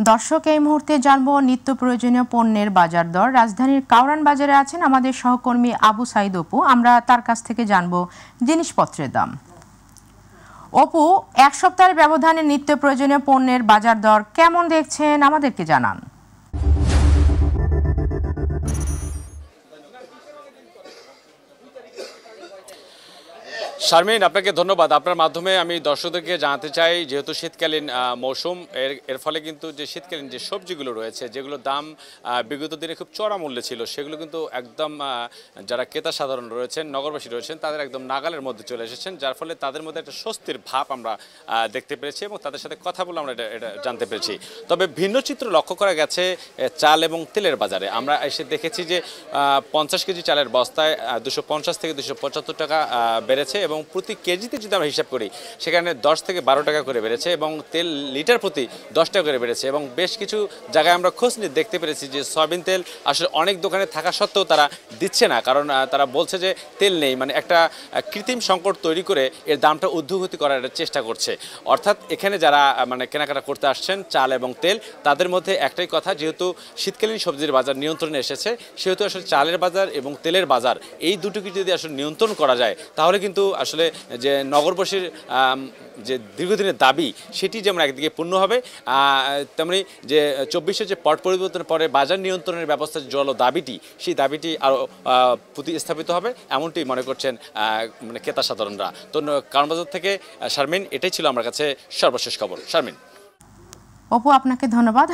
দর্শক এই মুহূর্তে জানবো নিত্য প্রয়োজনীয় পণ্যের বাজার দর। রাজধানীর কাউরান বাজারে আছেন আমাদের সহকর্মী আবু সাইদ অপু। আমরা তার কাছ থেকে জানবো জিনিসপত্রের দাম। অপু, এক সপ্তাহের ব্যবধানে নিত্য প্রয়োজনীয় পণ্যের বাজার দর কেমন দেখছেন আমাদেরকে জানান। শারমিন, আপনাকে ধন্যবাদ। আপনার মাধ্যমে আমি দর্শকদেরকে জানাতে চাই, যেহেতু শীতকালীন মৌসুম, এর ফলে কিন্তু যে শীতকালীন যে সবজিগুলো রয়েছে, যেগুলোর দাম বিগত দিনে খুব চড়া মূল্যে ছিল, সেগুলো কিন্তু একদম যারা ক্রেতা সাধারণ রয়েছেন, নগরবাসী রয়েছেন, তাদের একদম নাগালের মধ্যে চলে এসেছেন, যার ফলে তাদের মধ্যে একটা স্বস্তির ভাব আমরা দেখতে পেরেছি এবং তাদের সাথে কথা বলে আমরা এটা জানতে পেরেছি। তবে ভিন্ন চিত্র লক্ষ্য করা গেছে চাল এবং তেলের বাজারে। আমরা এসে দেখেছি যে 50 কেজি চালের বস্তায় 250 থেকে 275 টাকা বেড়েছে এবং প্রতি কেজিতে যদি আমরা হিসাব করি সেখানে 10 থেকে 12 টাকা করে বেড়েছে এবং তেল লিটার প্রতি 10 টাকা করে বেড়েছে। এবং বেশ কিছু জায়গায় আমরা খোঁজ নিয়ে দেখতে পেরেছি যে সয়াবিন তেল আসলে অনেক দোকানে থাকা সত্ত্বেও তারা দিচ্ছে না, কারণ তারা বলছে যে তেল নেই, মানে একটা কৃত্রিম সংকট তৈরি করে এর দামটা ঊর্ধ্বগতি করার চেষ্টা করছে। অর্থাৎ এখানে যারা মানে কেনাকাটা করতে আসছেন চাল এবং তেল, তাদের মধ্যে একটাই কথা, যেহেতু শীতকালীন সবজির বাজার নিয়ন্ত্রণে এসেছে, সেহেতু আসলে চালের বাজার এবং তেলের বাজার এই দুটোকে যদি আসলে নিয়ন্ত্রণ করা যায়, তাহলে কিন্তু আসলে যে নগরবাসীর যে দীর্ঘদিনের দাবি সেটি যেমন একদিকে পূর্ণ হবে, তেমনি যে 24-এর যে পট পরিবর্তনের পরে বাজার নিয়ন্ত্রণের ব্যবস্থা জড়ালো দাবিটি, সেই দাবিটি আরও প্রতিস্থাপিত হবে, এমনটি মনে করছেন মানে ক্রেতা সাধারণরা। তো কারণ বাজার থেকে শারমিন, এটাই ছিল আমার কাছে সর্বশেষ খবর। শারমিন। অপু, আপনাকে ধন্যবাদ।